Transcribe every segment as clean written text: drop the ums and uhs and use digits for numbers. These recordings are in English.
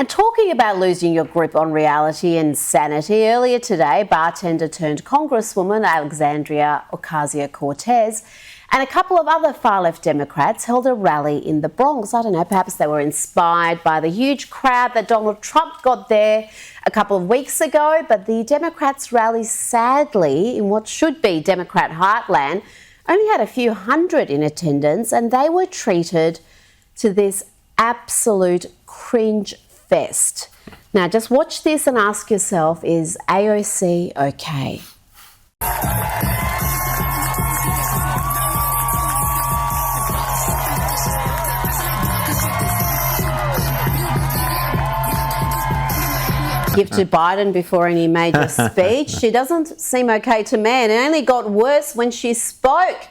And talking about losing your grip on reality and sanity, earlier today, bartender turned Congresswoman Alexandria Ocasio-Cortez and a couple of other far-left Democrats held a rally in the Bronx. I don't know, perhaps they were inspired by the huge crowd that Donald Trump got there a couple of weeks ago, but the Democrats' rally, sadly, in what should be Democrat heartland, only had a few hundred in attendance, and they were treated to this absolute cringe fest. Now, just watch this and ask yourself, is AOC okay? Give to Biden before any major speech. She doesn't seem okay to me, and it only got worse when she spoke.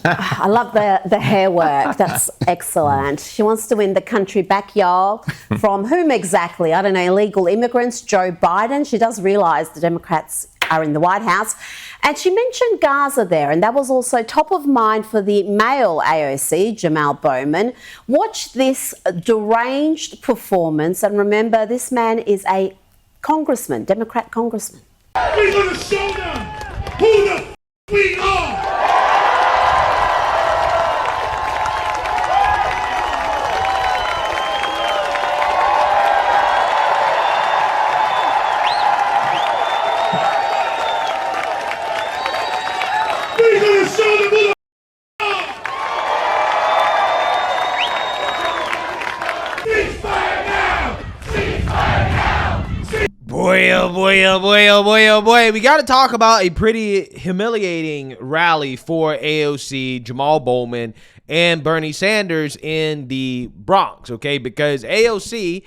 I love the hair work. That's excellent. She wants to win the country back, y'all. From whom exactly? I don't know, illegal immigrants, Joe Biden. She does realise the Democrats are in the White House. And she mentioned Gaza there, and that was also top of mind for the male AOC, Jamaal Bowman. Watch this deranged performance, and remember, this man is a congressman, Democrat congressman. We're going to show them who the we are! Boy, oh boy, oh boy, oh boy, oh boy. We got to talk about a pretty humiliating rally for AOC, Jamaal Bowman, and Bernie Sanders in the Bronx, okay? Because AOC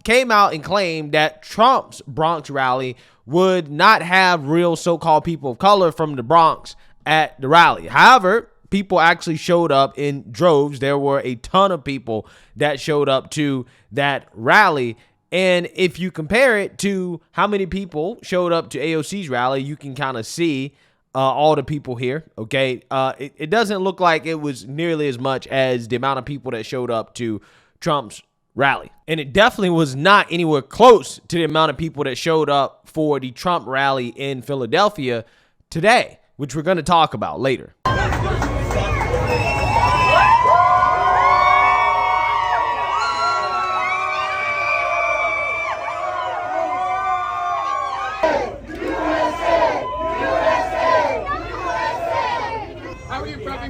came out and claimed that Trump's Bronx rally would not have real so-called people of color from the Bronx at the rally. However, people actually showed up in droves. There were a ton of people that showed up to that rally. And if you compare it to how many people showed up to AOC's rally, you can kind of see all the people here, okay? It doesn't look like it was nearly as much as the amount of people that showed up to Trump's rally. And it definitely was not anywhere close to the amount of people that showed up for the Trump rally in Philadelphia today, which we're going to talk about later.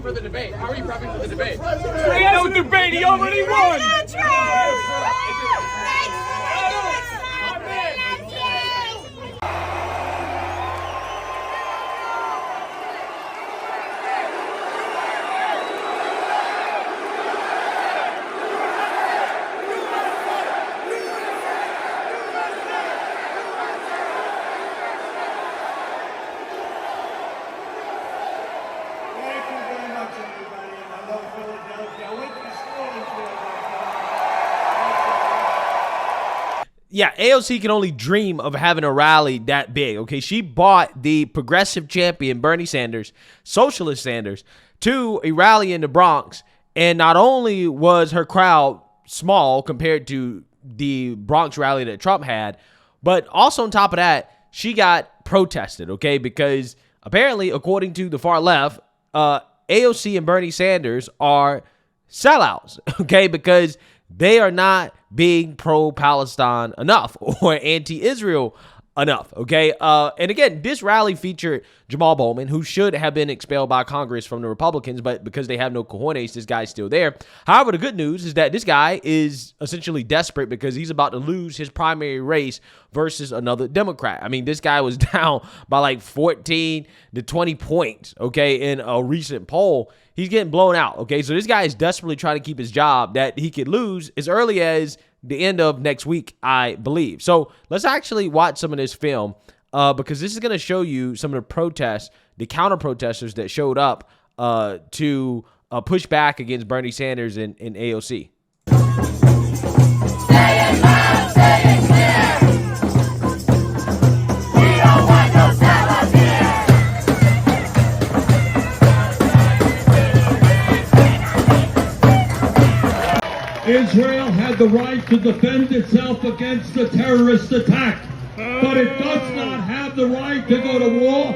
For the debate. How are you prepping for the debate? There ain't no debate. He already won. Yeah, AOC can only dream of having a rally that big, okay? She bought the progressive champion, Bernie Sanders, socialist Sanders, to a rally in the Bronx, and not only was her crowd small compared to the Bronx rally that Trump had, but also on top of that, she got protested, okay? Because apparently, according to the far left, AOC and Bernie Sanders are sellouts, okay? Because they are not being pro-Palestine enough or anti-Israel enough, okay? And again, this rally featured Jamaal Bowman, who should have been expelled by Congress from the Republicans, but because they have no cojones, this guy's still there. However, the good news is that this guy is essentially desperate because he's about to lose his primary race versus another Democrat. I mean, this guy was down by like 14 to 20 points, okay, in a recent poll. He's getting blown out, okay? So this guy is desperately trying to keep his job that he could lose as early as the end of next week, I believe. So let's actually watch some of this film because this is going to show you some of the protests, the counter-protesters that showed up to push back against Bernie Sanders and AOC. Say it loud, say it clear. We don't want no sellers here. Israel had the right to defend itself against a terrorist attack, but it does not have the right to go to war.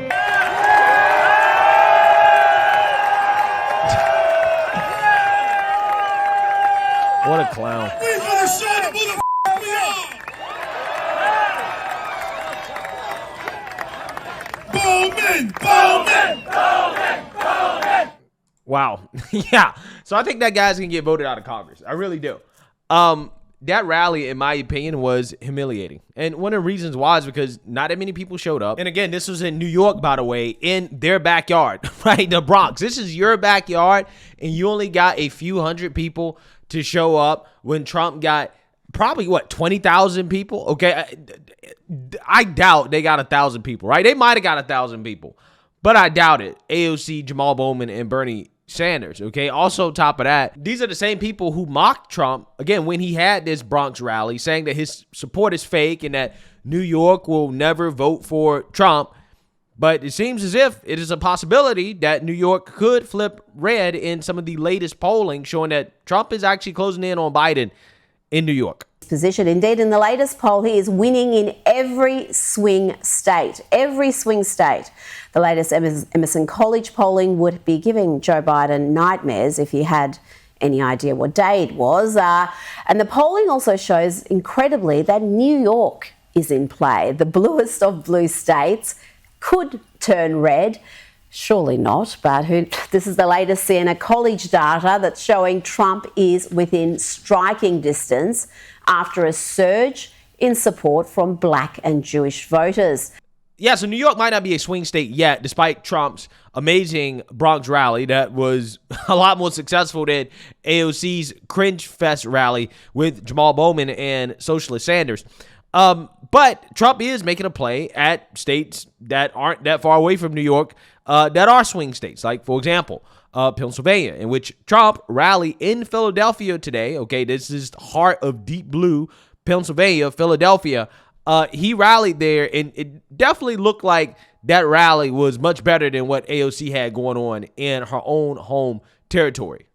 What a clown. We gonna show them who the f we are. Bowman! Bowman! Bowman! Bowman! Wow. Yeah. So I think that guy's going to get voted out of Congress. I really do. That rally, in my opinion, was humiliating. And one of the reasons why is because not that many people showed up. And again, this was in New York, by the way, in their backyard, right? The Bronx. This is your backyard, and you only got a few hundred people to show up when Trump got probably, 20,000 people? Okay. I doubt they got 1,000 people, right? They might have got 1,000 people, but I doubt it. AOC, Jamaal Bowman, and Bernie Sanders, okay? Also, top of that, these are the same people who mocked Trump, again, when he had this Bronx rally, saying that his support is fake and that New York will never vote for Trump. But it seems as if it is a possibility that New York could flip red in some of the latest polling, showing that Trump is actually closing in on Biden in New York. Position. Indeed, in the latest poll, he is winning in every swing state. Every swing state. The latest Emerson College polling would be giving Joe Biden nightmares if he had any idea what day it was. And the polling also shows, incredibly, that New York is in play. The bluest of blue states could turn red. Surely not, but this is the latest Siena College data that's showing Trump is within striking distance after a surge in support from black and Jewish voters. Yeah, so New York might not be a swing state yet, despite Trump's amazing Bronx rally that was a lot more successful than AOC's Cringe Fest rally with Jamaal Bowman and Socialist Sanders. But Trump is making a play at states that aren't that far away from New York, that are swing states. Like, for example, Pennsylvania, in which Trump rallied in Philadelphia today. Okay, this is the heart of deep blue Pennsylvania, Philadelphia. He rallied there, and it definitely looked like that rally was much better than what AOC had going on in her own home territory.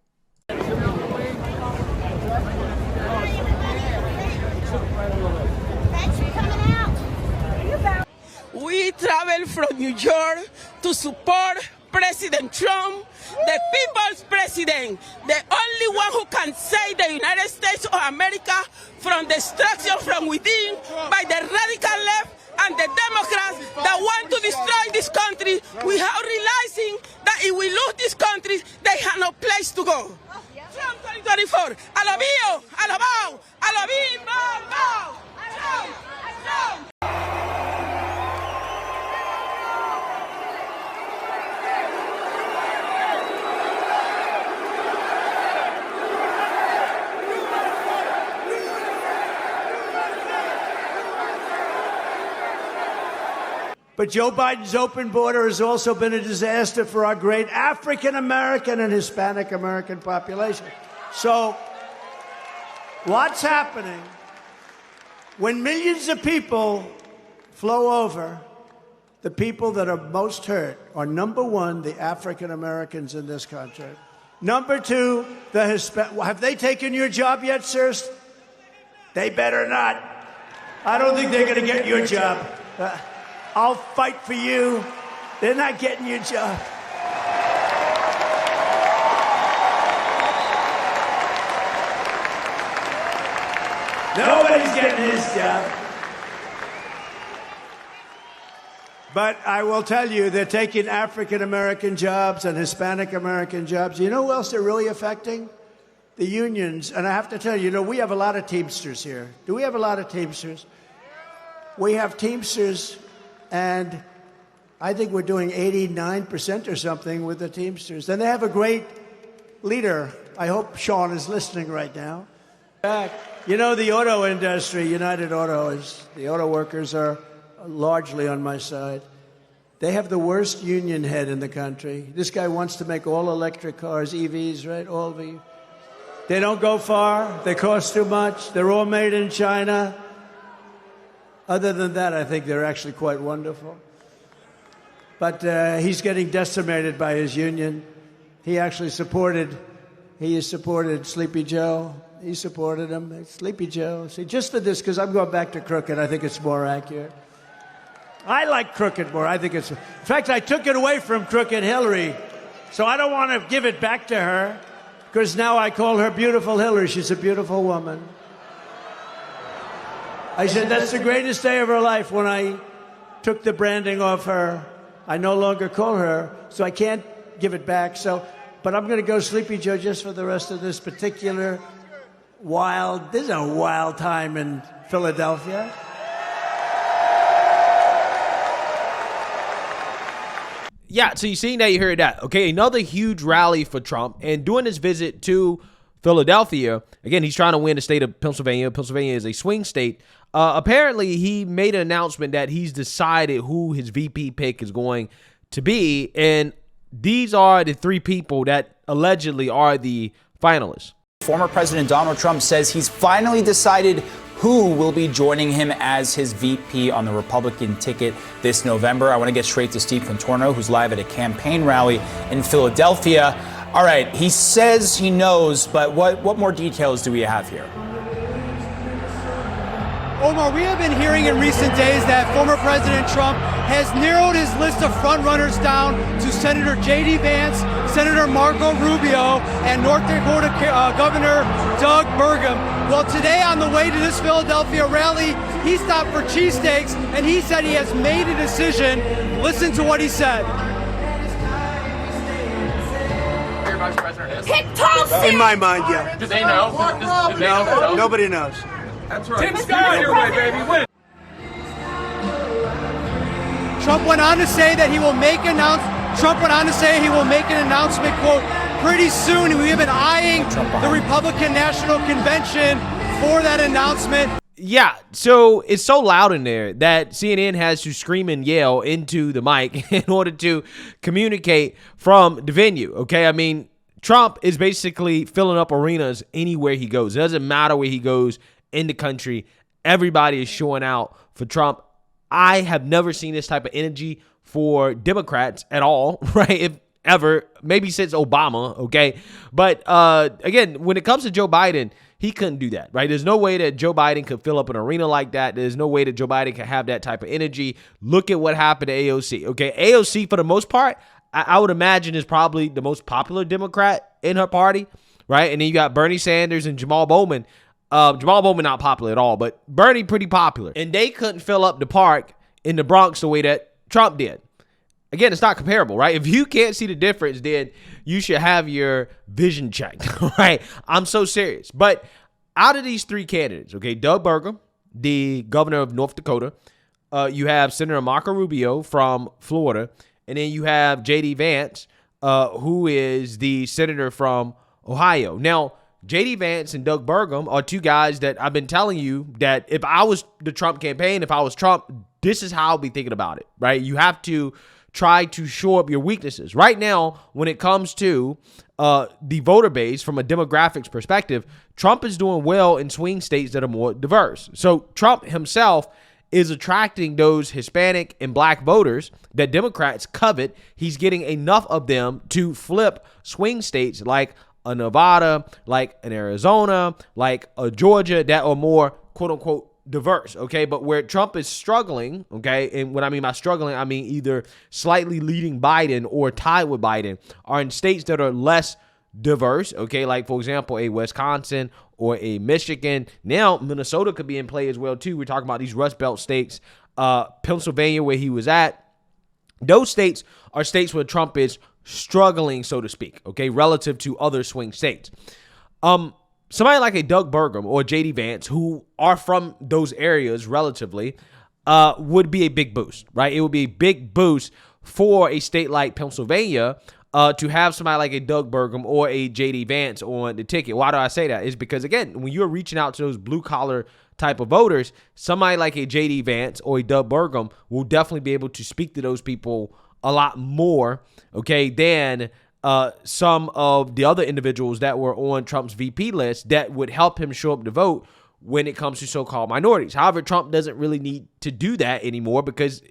We travel from New York to support President Trump, the people's president, the only one who can save the United States of America from destruction from within by the radical left and the Democrats that want to destroy this country without realizing that if we lose this country, they have no place to go. Trump 2024, alabío, alabao, alabim, bao, bao, Trump, Trump. But Joe Biden's open border has also been a disaster for our great African-American and Hispanic-American population. So what's happening when millions of people flow over? The people that are most hurt are, number one, the African-Americans in this country. Number two, the Hispanic. Have they taken your job yet, sirs? They better not. I don't think they're going to get your job. I'll fight for you. They're not getting your job. Nobody's getting his job. But I will tell you, they're taking African-American jobs and Hispanic-American jobs. You know who else they're really affecting? The unions. And I have to tell you, we have a lot of Teamsters here. Do we have a lot of Teamsters? We have Teamsters. And I think we're doing 89% or something with the Teamsters. And they have a great leader. I hope Sean is listening right now. You know, the auto industry, United Auto, the auto workers are largely on my side. They have the worst union head in the country. This guy wants to make all electric cars, EVs, right? All of you. They don't go far. They cost too much. They're all made in China. Other than that, I think they're actually quite wonderful. But he's getting decimated by his union. He actually supported He has supported Sleepy Joe. He supported him. Sleepy Joe. See, just for this, because I'm going back to crooked, I think it's more accurate. I like crooked more. I think it's... In fact, I took it away from crooked Hillary, so I don't want to give it back to her, because now I call her Beautiful Hillary. She's a beautiful woman. I said, that's the greatest day of her life when I took the branding off her. I no longer call her, so I can't give it back. But I'm going to go Sleepy Joe just for the rest of this particular this is a wild time in Philadelphia. Yeah, so you seen that, you heard that. Okay, another huge rally for Trump. And during his visit to Philadelphia, again, he's trying to win the state of Pennsylvania. Pennsylvania is a swing state. Apparently, he made an announcement that he's decided who his VP pick is going to be. And these are the three people that allegedly are the finalists. Former President Donald Trump says he's finally decided who will be joining him as his VP on the Republican ticket this November. I want to get straight to Steve Contorno, who's live at a campaign rally in Philadelphia. All right, he says he knows, but what more details do we have here? Omar, we have been hearing in recent days that former President Trump has narrowed his list of frontrunners down to Senator J.D. Vance, Senator Marco Rubio, and North Dakota Governor Doug Burgum. Well, today on the way to this Philadelphia rally, he stopped for cheesesteaks, and he said he has made a decision. Listen to what he said. Your vice president is. Pick Tulsi! In my mind, yeah. Do they know? Do they know? Nobody knows. That's right. Tim Scott your way, baby. Win. Trump went on to say that he will make an announcement, quote, pretty soon. We have been eyeing the Republican National Convention for that announcement. Yeah, so it's so loud in there that CNN has to scream and yell into the mic in order to communicate from the venue, okay? I mean, Trump is basically filling up arenas anywhere he goes. It doesn't matter where he goes in the country. Everybody is showing out for Trump. I have never seen this type of energy for Democrats at all, right? If ever, maybe since Obama, okay? But again, when it comes to Joe Biden, he couldn't do that, right? There's no way that Joe Biden could fill up an arena like that. There's no way that Joe Biden can have that type of energy. Look at what happened to AOC, okay? AOC, for the most part, I would imagine is probably the most popular Democrat in her party, right? And then you got Bernie Sanders and Jamaal Bowman. Jamaal Bowman not popular at all, but Bernie pretty popular. And they couldn't fill up the park in the Bronx the way that Trump did. Again, it's not comparable, right? If you can't see the difference, then you should have your vision checked, right? I'm so serious. But out of these three candidates, okay, Doug Burgum, the governor of North Dakota, you have Senator Marco Rubio from Florida, and then you have J.D. Vance, who is the senator from Ohio. Now, J.D. Vance and Doug Burgum are two guys that I've been telling you that if I was the Trump campaign, if I was Trump, this is how I'll be thinking about it, right? You have to try to shore up your weaknesses. Right now, when it comes to the voter base from a demographics perspective, Trump is doing well in swing states that are more diverse. So Trump himself is attracting those Hispanic and black voters that Democrats covet. He's getting enough of them to flip swing states like a Nevada, like an Arizona, like a Georgia that are more quote unquote diverse, okay? But where Trump is struggling, okay, and what I mean by struggling, I mean either slightly leading Biden or tied with Biden, are in states that are less diverse, okay? Like, for example, a Wisconsin or a Michigan. Now, Minnesota could be in play as well, too. We're talking about these Rust Belt states. Pennsylvania, where he was at. Those states are states where Trump is struggling, so to speak, okay, relative to other swing states. Somebody like a Doug Burgum or J.D. Vance, who are from those areas relatively, would be a big boost, right? It would be a big boost for a state like Pennsylvania to have somebody like a Doug Burgum or a J.D. Vance on the ticket. Why do I say that? Is because, again, when you're reaching out to those blue-collar type of voters, somebody like a J.D. Vance or a Doug Burgum will definitely be able to speak to those people a lot more, okay, than some of the other individuals that were on Trump's VP list that would help him show up to vote when it comes to so-called minorities. However, Trump doesn't really need to do that anymore because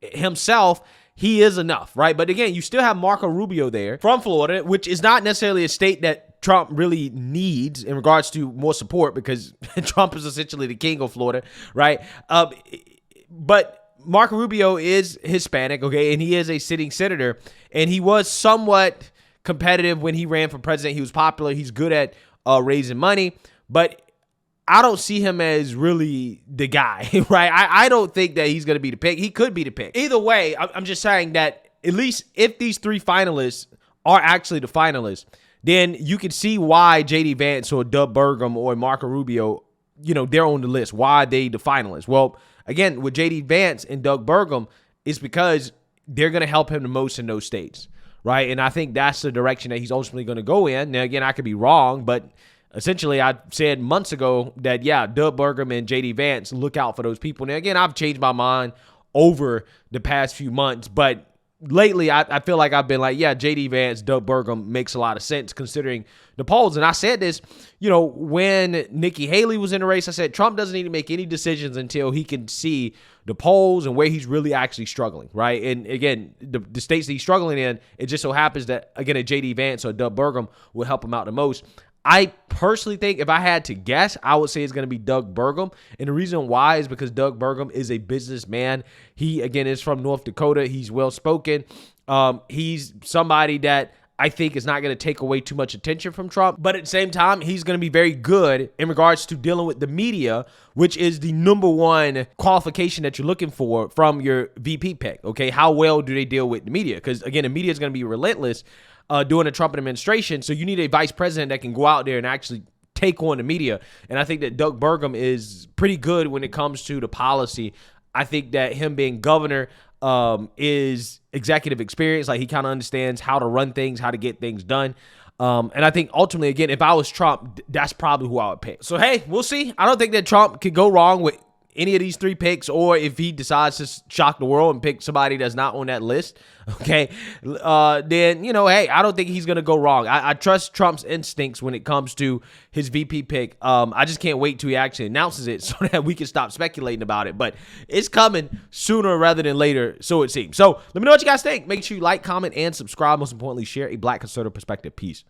himself, he is enough, right? But again, you still have Marco Rubio there from Florida, which is not necessarily a state that Trump really needs in regards to more support, because Trump is essentially the king of Florida, right? But Marco Rubio is Hispanic, okay, and he is a sitting senator, and he was somewhat competitive when he ran for president. He was popular. He's good at raising money, but I don't see him as really the guy, right? I don't think that he's going to be the pick. He could be the pick. Either way, I'm just saying that at least if these three finalists are actually the finalists, then you can see why J.D. Vance or Doug Burgum or Marco Rubio, they're on the list. Why are they the finalists? Well, again, with J.D. Vance and Doug Burgum, it's because they're going to help him the most in those states, right? And I think that's the direction that he's ultimately going to go in. Now, again, I could be wrong, but essentially, I said months ago that, yeah, Doug Burgum and J.D. Vance, look out for those people. Now, again, I've changed my mind over the past few months, but lately I feel like I've been like, yeah, J.D. Vance, Doug Burgum makes a lot of sense considering the polls. And I said this, when Nikki Haley was in the race, I said Trump doesn't need to make any decisions until he can see the polls and where he's really actually struggling, right? And again, the states that he's struggling in, it just so happens that, again, a J.D. Vance or Doug Burgum will help him out the most. I personally think if I had to guess, I would say it's going to be Doug Burgum. And the reason why is because Doug Burgum is a businessman. He, again, is from North Dakota. He's well-spoken. He's somebody that I think is not going to take away too much attention from Trump. But at the same time, he's going to be very good in regards to dealing with the media, which is the number one qualification that you're looking for from your VP pick. Okay, how well do they deal with the media? Because, again, the media is going to be relentless during the Trump administration. So you need a vice president that can go out there and actually take on the media. And I think that Doug Burgum is pretty good when it comes to the policy. I think that him being governor is executive experience. Like, he kind of understands how to run things, how to get things done. And I think ultimately, again, if I was Trump, that's probably who I would pick. So, hey, we'll see. I don't think that Trump could go wrong with any of these three picks, or if he decides to shock the world and pick somebody that's not on that list, okay, then, hey, I don't think he's going to go wrong. I trust Trump's instincts when it comes to his VP pick. I just can't wait till he actually announces it so that we can stop speculating about it. But it's coming sooner rather than later, so it seems. So let me know what you guys think. Make sure you like, comment, and subscribe. Most importantly, share a Black conservative perspective. Peace.